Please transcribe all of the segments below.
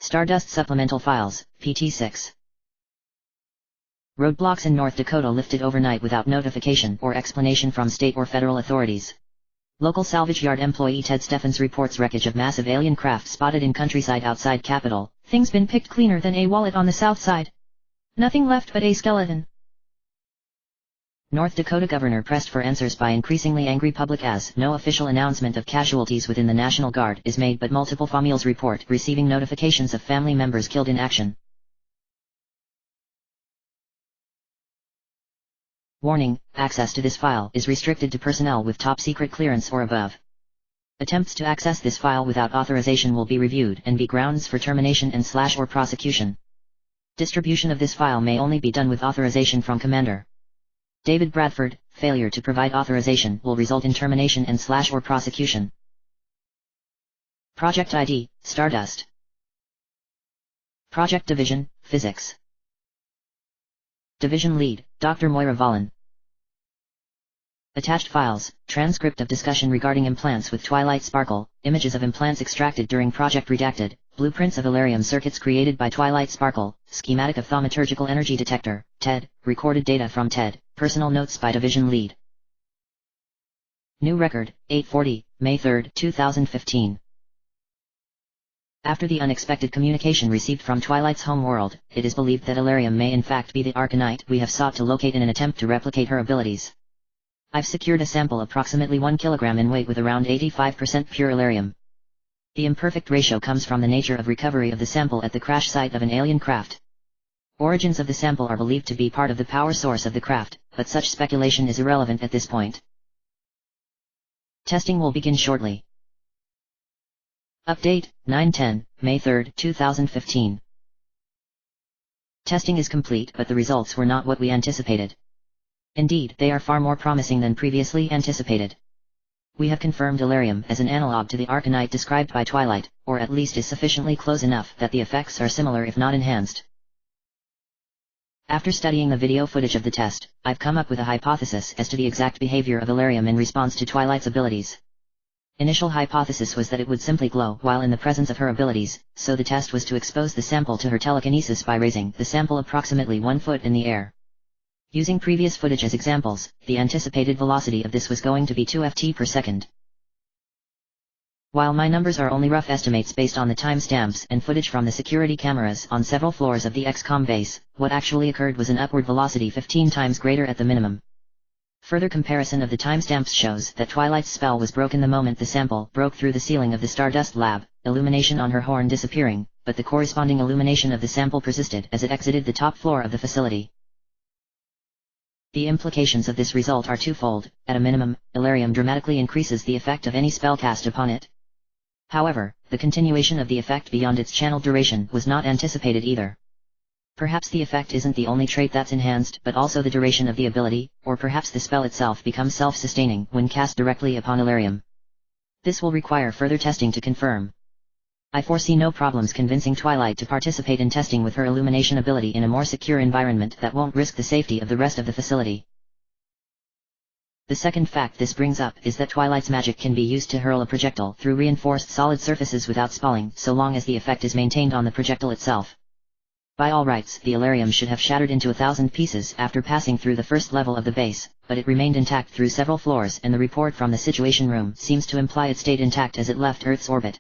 Stardust Supplemental Files, PT6. Roadblocks in North Dakota lifted overnight without notification or explanation from state or federal authorities. Local salvage yard employee Ted Steffens reports wreckage of massive alien craft spotted in countryside outside Capitol. Things been picked cleaner than a wallet on the south side. Nothing left but a skeleton. North Dakota governor pressed for answers by increasingly angry public as no official announcement of casualties within the National Guard is made, but multiple families report receiving notifications of family members killed in action. Warning: access to this file is restricted to personnel with top secret clearance or above. Attempts to access this file without authorization will be reviewed and be grounds for termination and/or prosecution. Distribution of this file may only be done with authorization from Commander David Bradford. Failure to provide authorization will result in termination and/or prosecution. Project ID, Stardust. Project Division, Physics. Division Lead, Dr. Moira Vollen. Attached files: transcript of discussion regarding implants with Twilight Sparkle, images of implants extracted during Project Redacted, blueprints of Alarium circuits created by Twilight Sparkle, schematic of thaumaturgical energy detector, TED, recorded data from TED, personal notes by Division Lead. New record, 8:40, May 3, 2015. After the unexpected communication received from Twilight's home world, it is believed that Alarium may in fact be the Arcanite we have sought to locate in an attempt to replicate her abilities. I've secured a sample approximately 1 kilogram in weight with around 85% pure Alarium. The imperfect ratio comes from the nature of recovery of the sample at the crash site of an alien craft. Origins of the sample are believed to be part of the power source of the craft, but such speculation is irrelevant at this point. Testing will begin shortly. Update, 9/10, May 3, 2015. Testing is complete, but the results were not what we anticipated. Indeed, they are far more promising than previously anticipated. We have confirmed Alarium as an analog to the Arcanite described by Twilight, or at least is sufficiently close enough that the effects are similar if not enhanced. After studying the video footage of the test, I've come up with a hypothesis as to the exact behavior of Alarium in response to Twilight's abilities. Initial hypothesis was that it would simply glow while in the presence of her abilities, so the test was to expose the sample to her telekinesis by raising the sample approximately 1 foot in the air. Using previous footage as examples, the anticipated velocity of this was going to be 2 ft per second. While my numbers are only rough estimates based on the timestamps and footage from the security cameras on several floors of the XCOM base, what actually occurred was an upward velocity 15 times greater at the minimum. Further comparison of the timestamps shows that Twilight's spell was broken the moment the sample broke through the ceiling of the Stardust lab, illumination on her horn disappearing, but the corresponding illumination of the sample persisted as it exited the top floor of the facility. The implications of this result are twofold. At a minimum, Alarium dramatically increases the effect of any spell cast upon it. However, the continuation of the effect beyond its channel duration was not anticipated either. Perhaps the effect isn't the only trait that's enhanced, but also the duration of the ability, or perhaps the spell itself becomes self-sustaining when cast directly upon Alarium. This will require further testing to confirm. I foresee no problems convincing Twilight to participate in testing with her illumination ability in a more secure environment that won't risk the safety of the rest of the facility. The second fact this brings up is that Twilight's magic can be used to hurl a projectile through reinforced solid surfaces without spalling, so long as the effect is maintained on the projectile itself. By all rights, the Alarium should have shattered into 1,000 pieces after passing through the first level of the base, but it remained intact through several floors, and the report from the Situation Room seems to imply it stayed intact as it left Earth's orbit.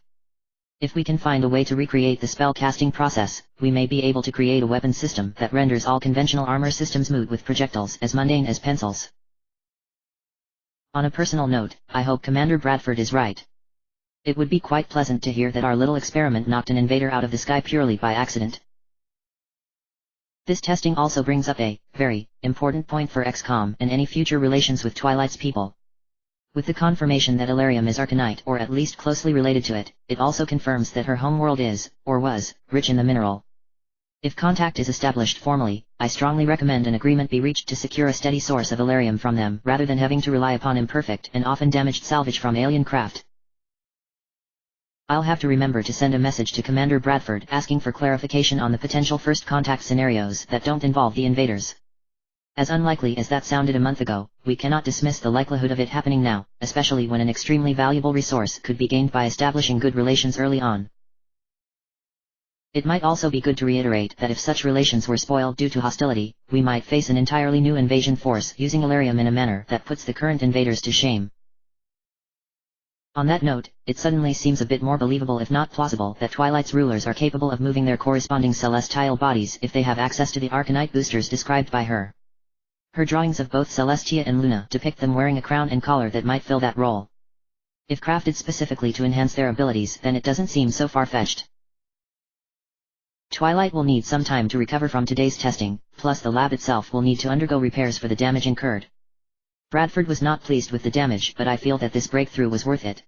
If we can find a way to recreate the spell casting process, we may be able to create a weapon system that renders all conventional armor systems moot with projectiles as mundane as pencils. On a personal note, I hope Commander Bradford is right. It would be quite pleasant to hear that our little experiment knocked an invader out of the sky purely by accident. This testing also brings up a very important point for XCOM and any future relations with Twilight's people. With the confirmation that Alarium is Arcanite or at least closely related to it, it also confirms that her homeworld is, or was, rich in the mineral. If contact is established formally, I strongly recommend an agreement be reached to secure a steady source of Alarium from them rather than having to rely upon imperfect and often damaged salvage from alien craft. I'll have to remember to send a message to Commander Bradford asking for clarification on the potential first contact scenarios that don't involve the invaders. As unlikely as that sounded a month ago, we cannot dismiss the likelihood of it happening now, especially when an extremely valuable resource could be gained by establishing good relations early on. It might also be good to reiterate that if such relations were spoiled due to hostility, we might face an entirely new invasion force using Alarium in a manner that puts the current invaders to shame. On that note, it suddenly seems a bit more believable if not plausible that Twilight's rulers are capable of moving their corresponding celestial bodies if they have access to the Arcanite boosters described by her. Her drawings of both Celestia and Luna depict them wearing a crown and collar that might fill that role. If crafted specifically to enhance their abilities, then it doesn't seem so far-fetched. Twilight will need some time to recover from today's testing, plus the lab itself will need to undergo repairs for the damage incurred. Bradford was not pleased with the damage, but I feel that this breakthrough was worth it.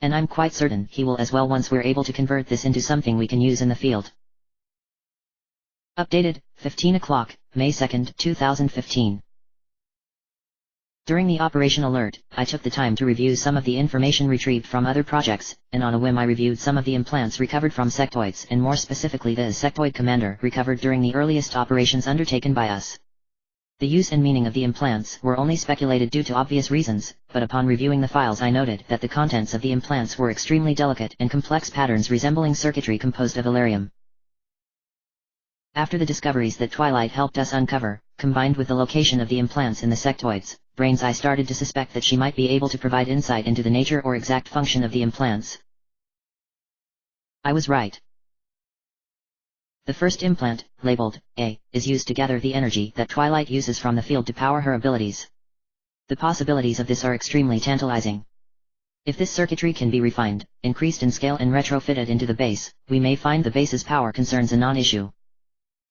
And I'm quite certain he will as well once we're able to convert this into something we can use in the field. Updated, 15 o'clock, May 2, 2015. During the Operation Alert, I took the time to review some of the information retrieved from other projects, and on a whim I reviewed some of the implants recovered from sectoids, and more specifically the sectoid commander recovered during the earliest operations undertaken by us. The use and meaning of the implants were only speculated due to obvious reasons, but upon reviewing the files I noted that the contents of the implants were extremely delicate and complex patterns resembling circuitry composed of Alarium. After the discoveries that Twilight helped us uncover, combined with the location of the implants in the sectoids' brains, I started to suspect that she might be able to provide insight into the nature or exact function of the implants. I was right. The first implant, labeled A, is used to gather the energy that Twilight uses from the field to power her abilities. The possibilities of this are extremely tantalizing. If this circuitry can be refined, increased in scale and retrofitted into the base, we may find the base's power concerns a non-issue.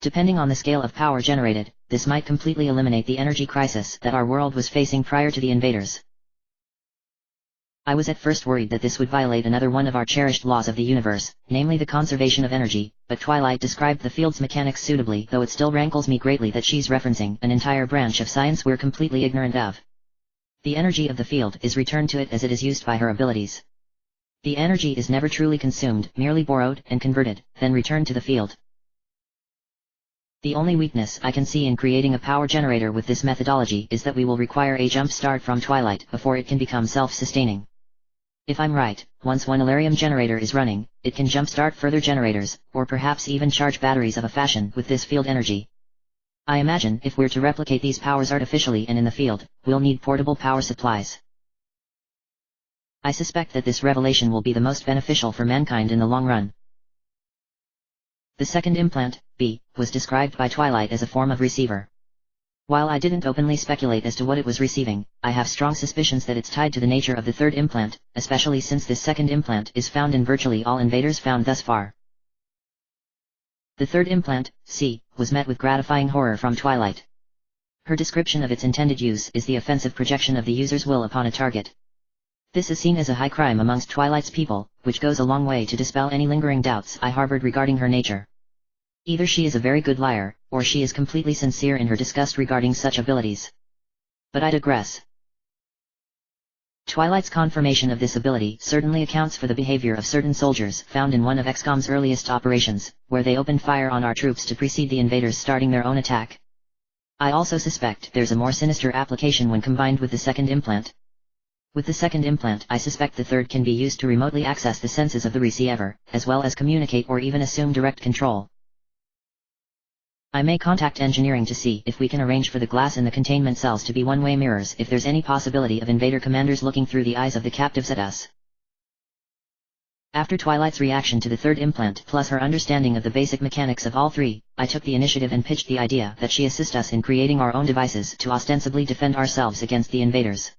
Depending on the scale of power generated, this might completely eliminate the energy crisis that our world was facing prior to the invaders. I was at first worried that this would violate another one of our cherished laws of the universe, namely the conservation of energy, but Twilight described the field's mechanics suitably, though it still rankles me greatly that she's referencing an entire branch of science we're completely ignorant of. The energy of the field is returned to it as it is used by her abilities. The energy is never truly consumed, merely borrowed and converted, then returned to the field. The only weakness I can see in creating a power generator with this methodology is that we will require a jump start from Twilight before it can become self-sustaining. If I'm right, once one Alarium generator is running, it can jumpstart further generators, or perhaps even charge batteries of a fashion with this field energy. I imagine if we're to replicate these powers artificially and in the field, we'll need portable power supplies. I suspect that this revelation will be the most beneficial for mankind in the long run. The second implant, B, was described by Twilight as a form of receiver. While I didn't openly speculate as to what it was receiving, I have strong suspicions that it's tied to the nature of the third implant, especially since this second implant is found in virtually all invaders found thus far. The third implant, C, was met with gratifying horror from Twilight. Her description of its intended use is the offensive projection of the user's will upon a target. This is seen as a high crime amongst Twilight's people, which goes a long way to dispel any lingering doubts I harbored regarding her nature. Either she is a very good liar, or she is completely sincere in her disgust regarding such abilities. But I digress. Twilight's confirmation of this ability certainly accounts for the behavior of certain soldiers found in one of XCOM's earliest operations, where they opened fire on our troops to precede the invaders starting their own attack. I also suspect there's a more sinister application when combined with the second implant. With the second implant, I suspect the third can be used to remotely access the senses of the receiver, as well as communicate or even assume direct control. I may contact engineering to see if we can arrange for the glass in the containment cells to be one-way mirrors if there's any possibility of invader commanders looking through the eyes of the captives at us. After Twilight's reaction to the third implant plus her understanding of the basic mechanics of all three, I took the initiative and pitched the idea that she assist us in creating our own devices to ostensibly defend ourselves against the invaders.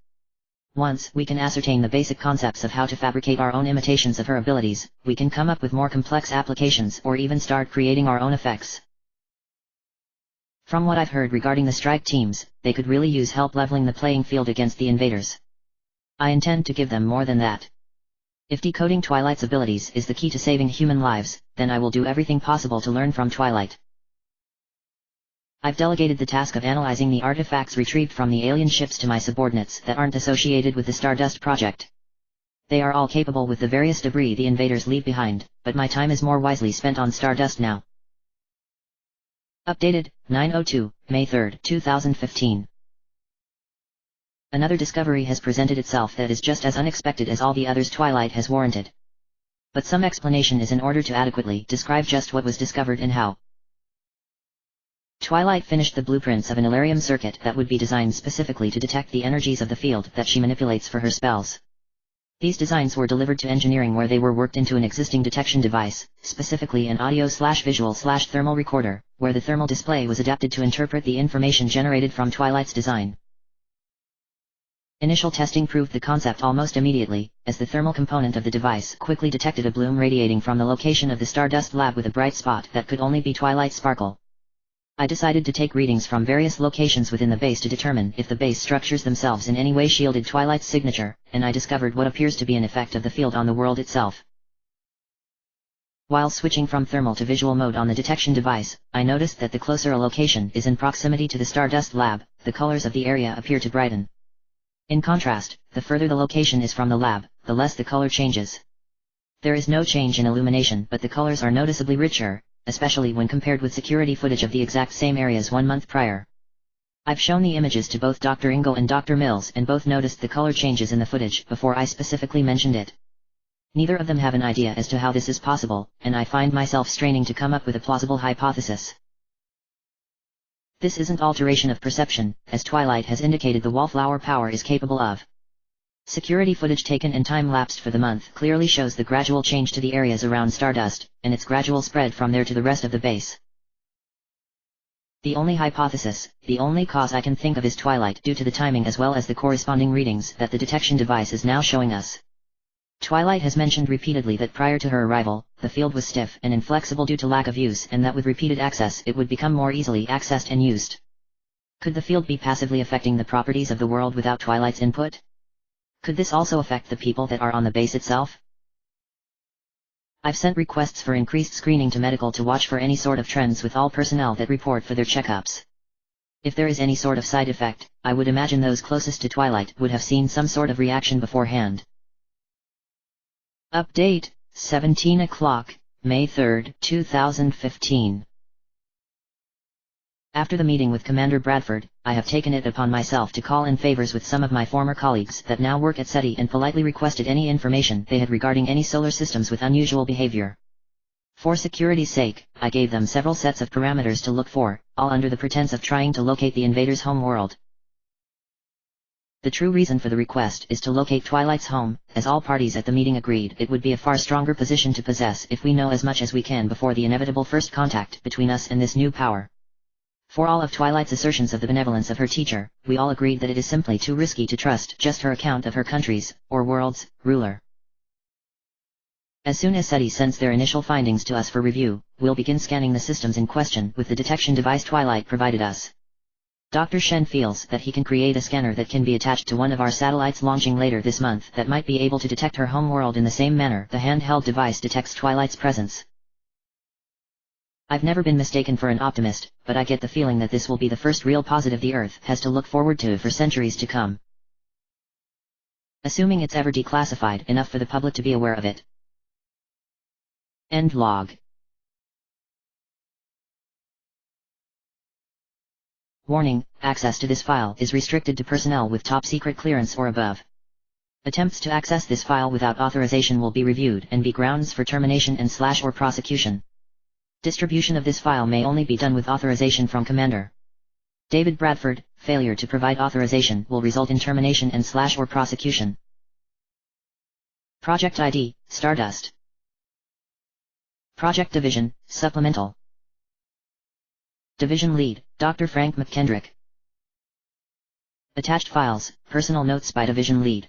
Once we can ascertain the basic concepts of how to fabricate our own imitations of her abilities, we can come up with more complex applications or even start creating our own effects. From what I've heard regarding the strike teams, they could really use help leveling the playing field against the invaders. I intend to give them more than that. If decoding Twilight's abilities is the key to saving human lives, then I will do everything possible to learn from Twilight. I've delegated the task of analyzing the artifacts retrieved from the alien ships to my subordinates that aren't associated with the Stardust project. They are all capable with the various debris the invaders leave behind, but my time is more wisely spent on Stardust now. Updated, 9/02, May 3, 2015. Another discovery has presented itself that is just as unexpected as all the others Twilight has warranted. But some explanation is in order to adequately describe just what was discovered and how. Twilight finished the blueprints of an Ilarium circuit that would be designed specifically to detect the energies of the field that she manipulates for her spells. These designs were delivered to engineering where they were worked into an existing detection device, specifically an audio/visual/thermal recorder, where the thermal display was adapted to interpret the information generated from Twilight's design. Initial testing proved the concept almost immediately, as the thermal component of the device quickly detected a bloom radiating from the location of the Stardust lab with a bright spot that could only be Twilight's sparkle. I decided to take readings from various locations within the base to determine if the base structures themselves in any way shielded Twilight's signature, and I discovered what appears to be an effect of the field on the world itself. While switching from thermal to visual mode on the detection device, I noticed that the closer a location is in proximity to the Stardust lab, the colors of the area appear to brighten. In contrast, the further the location is from the lab, the less the color changes. There is no change in illumination, but the colors are noticeably richer, especially when compared with security footage of the exact same areas 1 month prior. I've shown the images to both Dr. Ingo and Dr. Mills, and both noticed the color changes in the footage before I specifically mentioned it. Neither of them have an idea as to how this is possible, and I find myself straining to come up with a plausible hypothesis. This isn't alteration of perception, as Twilight has indicated the wallflower power is capable of. Security footage taken and time-lapsed for the month clearly shows the gradual change to the areas around Stardust, and its gradual spread from there to the rest of the base. The only hypothesis, the only cause I can think of is Twilight due to the timing as well as the corresponding readings that the detection device is now showing us. Twilight has mentioned repeatedly that prior to her arrival, the field was stiff and inflexible due to lack of use, and that with repeated access it would become more easily accessed and used. Could the field be passively affecting the properties of the world without Twilight's input? Could this also affect the people that are on the base itself? I've sent requests for increased screening to medical to watch for any sort of trends with all personnel that report for their checkups. If there is any sort of side effect, I would imagine those closest to Twilight would have seen some sort of reaction beforehand. Update, 17 o'clock, May 3, 2015. After the meeting with Commander Bradford, I have taken it upon myself to call in favors with some of my former colleagues that now work at SETI and politely requested any information they had regarding any solar systems with unusual behavior. For security's sake, I gave them several sets of parameters to look for, all under the pretense of trying to locate the invader's home world. The true reason for the request is to locate Twilight's home, as all parties at the meeting agreed it would be a far stronger position to possess if we know as much as we can before the inevitable first contact between us and this new power. For all of Twilight's assertions of the benevolence of her teacher, we all agreed that it is simply too risky to trust just her account of her country's, or world's, ruler. As soon as SETI sends their initial findings to us for review, we'll begin scanning the systems in question with the detection device Twilight provided us. Dr. Shen feels that he can create a scanner that can be attached to one of our satellites launching later this month that might be able to detect her home world in the same manner the handheld device detects Twilight's presence. I've never been mistaken for an optimist, but I get the feeling that this will be the first real positive the Earth has to look forward to for centuries to come. Assuming it's ever declassified enough for the public to be aware of it. End log. Warning, access to this file is restricted to personnel with top secret clearance or above. Attempts to access this file without authorization will be reviewed and be grounds for termination and/or prosecution. Distribution of this file may only be done with authorization from Commander David Bradford. Failure to provide authorization will result in termination and/or prosecution. Project ID, Stardust. Project Division, Supplemental. Division Lead, Dr. Frank McKendrick. Attached files, Personal Notes by Division Lead.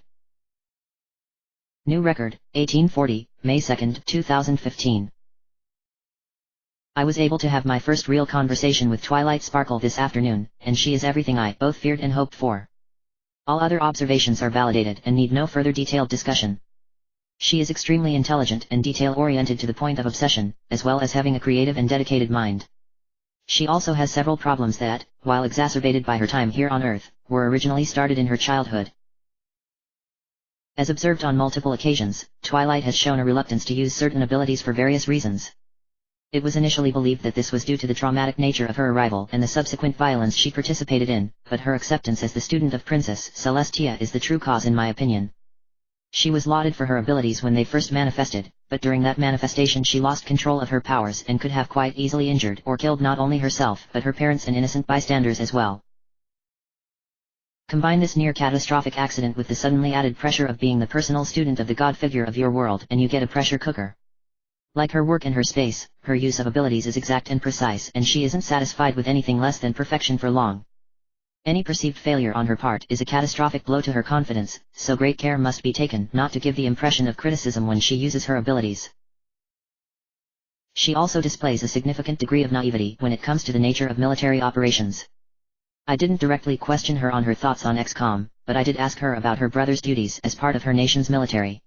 New record, 1840, May 2, 2015. I was able to have my first real conversation with Twilight Sparkle this afternoon, and she is everything I both feared and hoped for. All other observations are validated and need no further detailed discussion. She is extremely intelligent and detail-oriented to the point of obsession, as well as having a creative and dedicated mind. She also has several problems that, while exacerbated by her time here on Earth, were originally started in her childhood. As observed on multiple occasions, Twilight has shown a reluctance to use certain abilities for various reasons. It was initially believed that this was due to the traumatic nature of her arrival and the subsequent violence she participated in, but her acceptance as the student of Princess Celestia is the true cause in my opinion. She was lauded for her abilities when they first manifested, but during that manifestation she lost control of her powers and could have quite easily injured or killed not only herself but her parents and innocent bystanders as well. Combine this near-catastrophic accident with the suddenly added pressure of being the personal student of the god figure of your world and you get a pressure cooker. Like her work and her space, her use of abilities is exact and precise and she isn't satisfied with anything less than perfection for long. Any perceived failure on her part is a catastrophic blow to her confidence, so great care must be taken not to give the impression of criticism when she uses her abilities. She also displays a significant degree of naivety when it comes to the nature of military operations. I didn't directly question her on her thoughts on XCOM, but I did ask her about her brother's duties as part of her nation's military.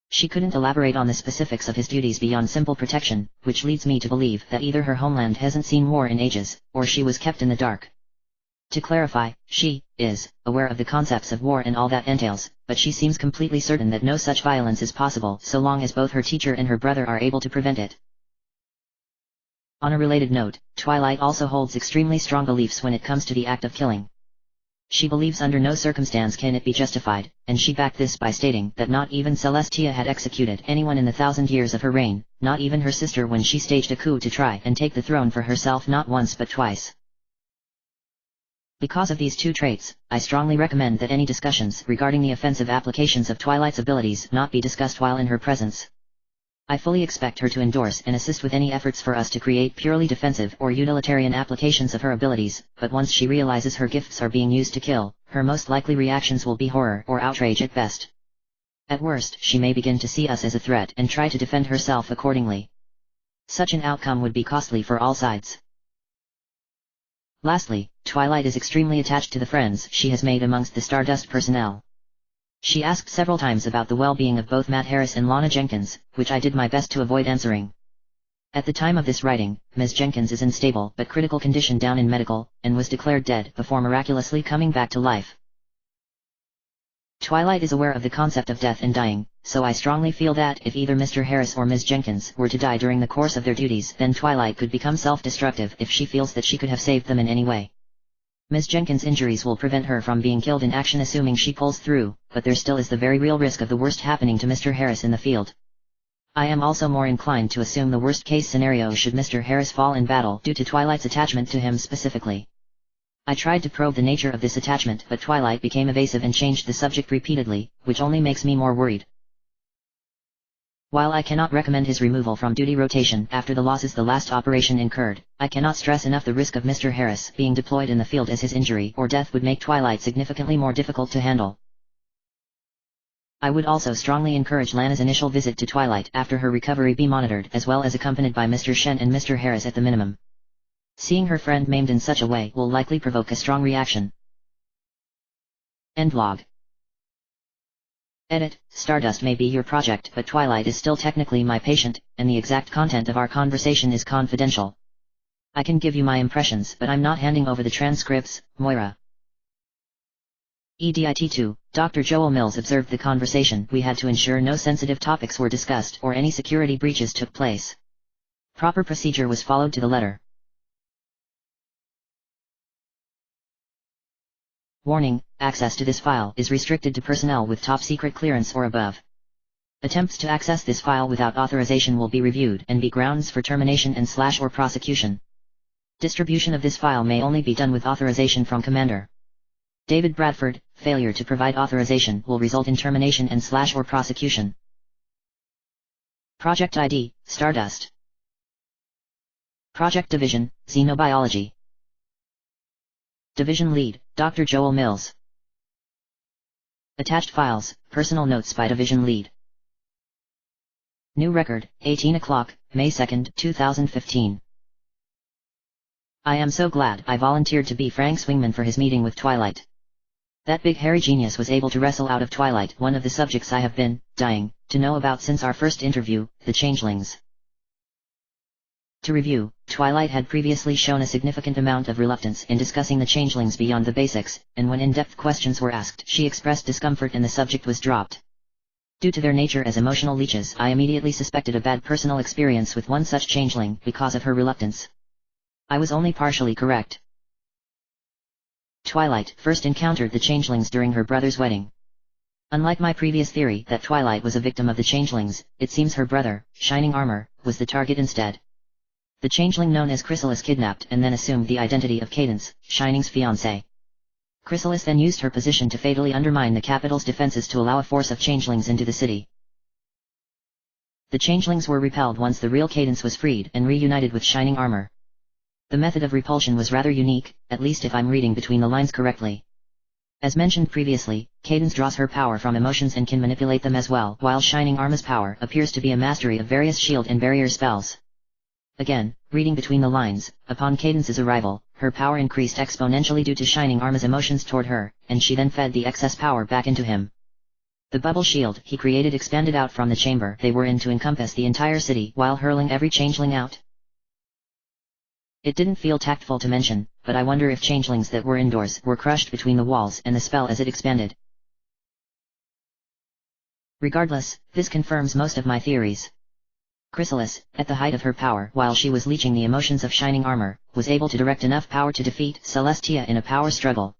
She couldn't elaborate on the specifics of his duties beyond simple protection, which leads me to believe that either her homeland hasn't seen war in ages, or she was kept in the dark. To clarify, she is aware of the concepts of war and all that entails, but she seems completely certain that no such violence is possible so long as both her teacher and her brother are able to prevent it. On a related note, Twilight also holds extremely strong beliefs when it comes to the act of killing. She believes under no circumstance can it be justified, and she backed this by stating that not even Celestia had executed anyone in the 1,000 years of her reign, not even her sister when she staged a coup to try and take the throne for herself not once but twice. Because of these two traits, I strongly recommend that any discussions regarding the offensive applications of Twilight's abilities not be discussed while in her presence. I fully expect her to endorse and assist with any efforts for us to create purely defensive or utilitarian applications of her abilities, but once she realizes her gifts are being used to kill, her most likely reactions will be horror or outrage at best. At worst, she may begin to see us as a threat and try to defend herself accordingly. Such an outcome would be costly for all sides. Lastly, Twilight is extremely attached to the friends she has made amongst the Stardust personnel. She asked several times about the well-being of both Matt Harris and Lana Jenkins, which I did my best to avoid answering. At the time of this writing, Ms. Jenkins is in stable but critical condition down in medical, and was declared dead before miraculously coming back to life. Twilight is aware of the concept of death and dying, so I strongly feel that if either Mr. Harris or Ms. Jenkins were to die during the course of their duties, then Twilight could become self-destructive if she feels that she could have saved them in any way. Ms. Jenkins' injuries will prevent her from being killed in action assuming she pulls through, but there still is the very real risk of the worst happening to Mr. Harris in the field. I am also more inclined to assume the worst-case scenario should Mr. Harris fall in battle due to Twilight's attachment to him specifically. I tried to probe the nature of this attachment but Twilight became evasive and changed the subject repeatedly, which only makes me more worried. While I cannot recommend his removal from duty rotation after the losses the last operation incurred, I cannot stress enough the risk of Mr. Harris being deployed in the field as his injury or death would make Twilight significantly more difficult to handle. I would also strongly encourage Lana's initial visit to Twilight after her recovery be monitored as well as accompanied by Mr. Shen and Mr. Harris at the minimum. Seeing her friend maimed in such a way will likely provoke a strong reaction. End log. Edit, Stardust may be your project but Twilight is still technically my patient, and the exact content of our conversation is confidential. I can give you my impressions but I'm not handing over the transcripts, Moira. EDIT2, Dr. Joel Mills observed the conversation. We had to ensure no sensitive topics were discussed or any security breaches took place. Proper procedure was followed to the letter. Warning, access to this file is restricted to personnel with top secret clearance or above. Attempts to access this file without authorization will be reviewed and be grounds for termination and or prosecution. Distribution of this file may only be done with authorization from Commander David Bradford. Failure to provide authorization will result in termination and or prosecution. Project ID, Stardust. Project Division, Xenobiology. Division Lead, Dr. Joel Mills. Attached files, Personal Notes by Division Lead. New record, 18 o'clock, May 2, 2015. I am so glad I volunteered to be Frank's wingman for his meeting with Twilight. That big hairy genius was able to wrestle out of Twilight one of the subjects I have been dying to know about since our first interview, the changelings. To review, Twilight had previously shown a significant amount of reluctance in discussing the changelings beyond the basics, and when in-depth questions were asked she expressed discomfort and the subject was dropped. Due to their nature as emotional leeches, I immediately suspected a bad personal experience with one such changeling because of her reluctance. I was only partially correct. Twilight first encountered the changelings during her brother's wedding. Unlike my previous theory that Twilight was a victim of the changelings, it seems her brother, Shining Armor, was the target instead. The changeling known as Chrysalis kidnapped and then assumed the identity of Cadence, Shining's fiancé. Chrysalis then used her position to fatally undermine the capital's defenses to allow a force of changelings into the city. The changelings were repelled once the real Cadence was freed and reunited with Shining Armor. The method of repulsion was rather unique, at least if I'm reading between the lines correctly. As mentioned previously, Cadence draws her power from emotions and can manipulate them as well, while Shining Armor's power appears to be a mastery of various shield and barrier spells. Again, reading between the lines, upon Cadence's arrival, her power increased exponentially due to Shining Armor's emotions toward her, and she then fed the excess power back into him. The bubble shield he created expanded out from the chamber they were in to encompass the entire city while hurling every changeling out. It didn't feel tactful to mention, but I wonder if changelings that were indoors were crushed between the walls and the spell as it expanded. Regardless, this confirms most of my theories. Chrysalis, at the height of her power while she was leeching the emotions of Shining Armor, was able to direct enough power to defeat Celestia in a power struggle.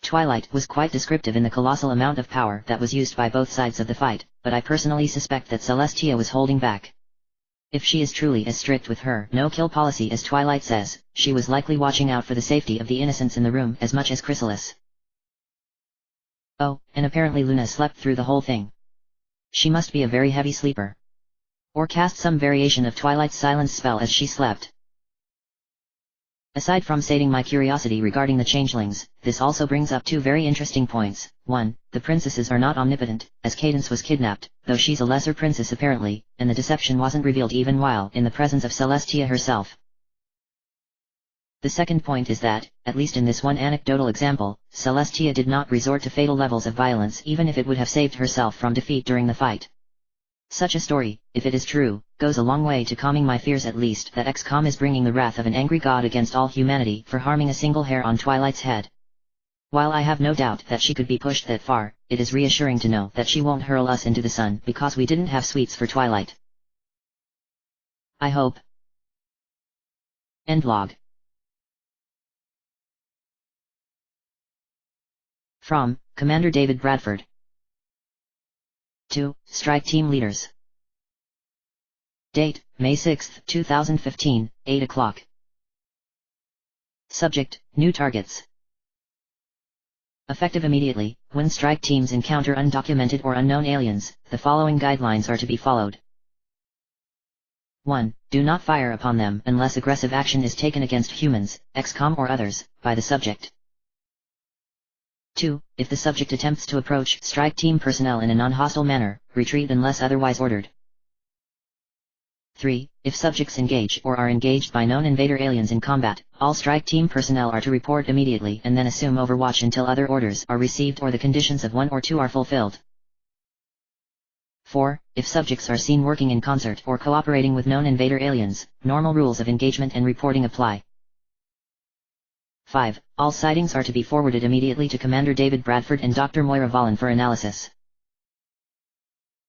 Twilight was quite descriptive in the colossal amount of power that was used by both sides of the fight, but I personally suspect that Celestia was holding back. If she is truly as strict with her no-kill policy as Twilight says, she was likely watching out for the safety of the innocents in the room as much as Chrysalis. Oh, and apparently Luna slept through the whole thing. She must be a very heavy sleeper. Or cast some variation of Twilight's silence spell as she slept. Aside from sating my curiosity regarding the changelings, this also brings up two very interesting points. 1. The princesses are not omnipotent, as Cadence was kidnapped, though she's a lesser princess apparently, and the deception wasn't revealed even while in the presence of Celestia herself. The second point is that, at least in this one anecdotal example, Celestia did not resort to fatal levels of violence even if it would have saved herself from defeat during the fight. Such a story, if it is true, goes a long way to calming my fears at least that XCOM is bringing the wrath of an angry god against all humanity for harming a single hair on Twilight's head. While I have no doubt that she could be pushed that far, it is reassuring to know that she won't hurl us into the sun because we didn't have sweets for Twilight. I hope. End log. From Commander David Bradford. To Strike Team Leaders. Date, May 6, 2015, 8 o'clock. Subject, New Targets. Effective immediately, when strike teams encounter undocumented or unknown aliens, the following guidelines are to be followed. 1. Do not fire upon them unless aggressive action is taken against humans, XCOM or others, by the subject. 2. If the subject attempts to approach strike team personnel in a non-hostile manner, retreat unless otherwise ordered. 3. If subjects engage or are engaged by known invader aliens in combat, all strike team personnel are to report immediately and then assume overwatch until other orders are received or the conditions of 1 or 2 are fulfilled. 4. If subjects are seen working in concert or cooperating with known invader aliens, normal rules of engagement and reporting apply. 5. All sightings are to be forwarded immediately to Commander David Bradford and Dr. Moira Vollen for analysis.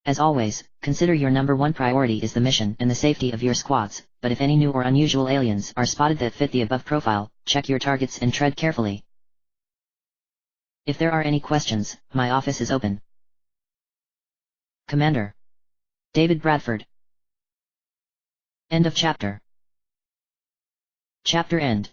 As always, consider your number one priority is the mission and the safety of your squads, but if any new or unusual aliens are spotted that fit the above profile, check your targets and tread carefully. If there are any questions, my office is open. Commander David Bradford. End of chapter. Chapter end.